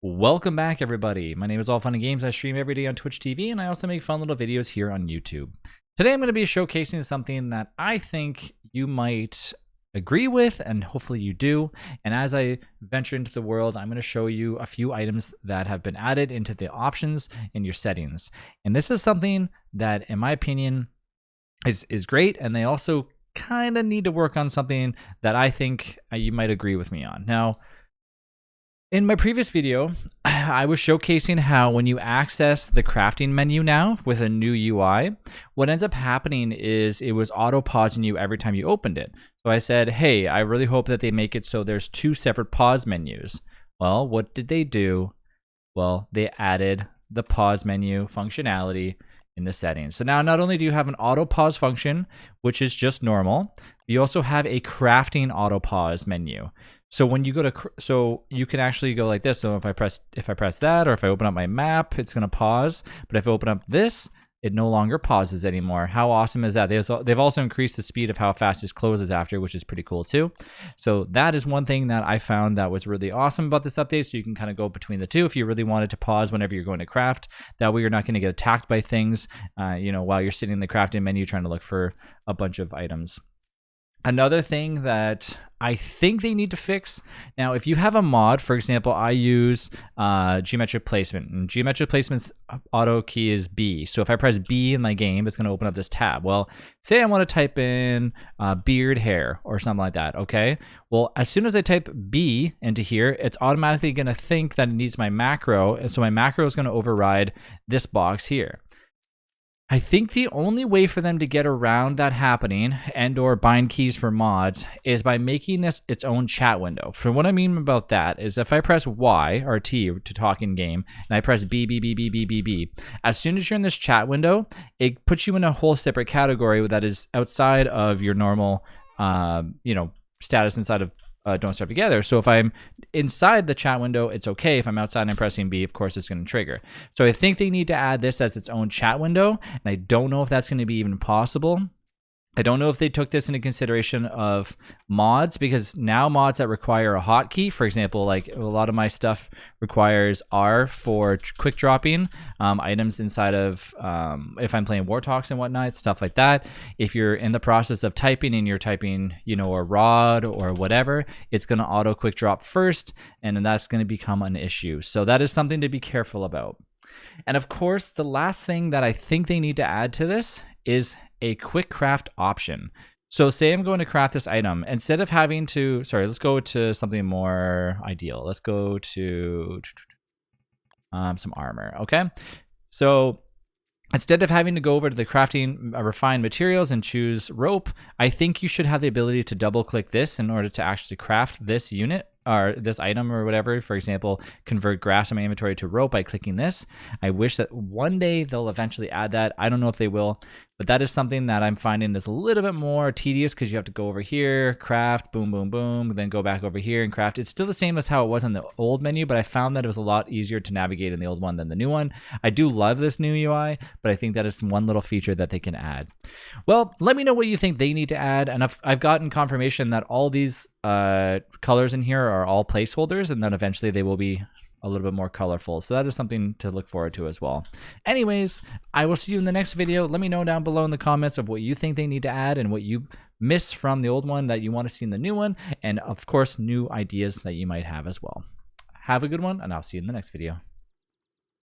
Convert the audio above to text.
Welcome back, everybody. My name is All Fun and Games. I stream every day on Twitch TV, and I also make fun little videos here on YouTube. Today, I'm going to be showcasing something that I think you might agree with, and hopefully you do. And as I venture into the world, I'm going to show you a few items that have been added into the options in your settings. And this is something that, in my opinion, is great, and they also kind of need to work on something that I think you might agree with me on. Now, in my previous video, I was showcasing how when you access the crafting menu now with a new UI, what ends up happening is it was auto-pausing you every time you opened it. So I said, hey, I really hope that they make it so there's two separate pause menus. Well, what did they do? Well, they added the pause menu functionality in the settings. So now not only do you have an auto pause function, which is just normal, you also have a crafting auto pause menu. So when you go to, so you can actually go like this. So if I press that, or if I open up my map, it's gonna pause. But if I open up this, it no longer pauses anymore. How awesome is that? They've also increased the speed of how fast this closes after, which is pretty cool too. So that is one thing that I found that was really awesome about this update. So you can kind of go between the two if you really wanted to pause whenever you're going to craft. That way you're not going to get attacked by things, while you're sitting in the crafting menu trying to look for a bunch of items. Another thing that I think they need to fix, now if you have a mod, for example, I use geometric placement, and geometric placement's auto key is B. So if I press B in my game, it's going to open up this tab. Well, say I want to type in beard hair or something like that, okay? Well, as soon as I type B into here, it's automatically going to think that it needs my macro, and so my macro is going to override this box here. I think the only way for them to get around that happening and or bind keys for mods is by making this its own chat window. For what I mean about that is if I press Y or T to talk in game and I press B, as soon as you're in this chat window, it puts you in a whole separate category that is outside of your normal, status inside of Don't Starve Together. So if I'm inside the chat window, it's okay. If I'm outside and I'm pressing B, of course it's going to trigger. So I think they need to add this as its own chat window, and I don't know if that's going to be even possible. I don't know if they took this into consideration of mods, because now mods that require a hotkey, for example, like a lot of my stuff requires R for quick dropping items inside of, if I'm playing War Talks and whatnot, stuff like that. If you're in the process of typing and you're typing, a rod or whatever, it's going to auto quick drop first, and then that's going to become an issue. So that is something to be careful about. And of course, the last thing that I think they need to add to this is a quick craft option. So say I'm going to craft this item, instead of having to, let's go to something more ideal. Let's go to some armor, okay? So instead of having to go over to the crafting refined materials and choose rope, I think you should have the ability to double click this in order to actually craft this unit or this item or whatever. For example, convert grass in my inventory to rope by clicking this. I wish that one day they'll eventually add that. I don't know if they will, but that is something that I'm finding is a little bit more tedious, because you have to go over here, craft, boom, boom, boom, then go back over here and craft. It's still the same as how it was in the old menu, but I found that it was a lot easier to navigate in the old one than the new one. I do love this new UI, but I think that is one little feature that they can add. Well, let me know what you think they need to add, and I've gotten confirmation that all these colors in here are all placeholders, and then eventually they will be a little bit more colorful. So that is something to look forward to as well. Anyways, I will see you in the next video. Let me know down below in the comments of what you think they need to add and what you miss from the old one that you want to see in the new one, and of course new ideas that you might have as well. Have a good one, and I'll see you in the next video.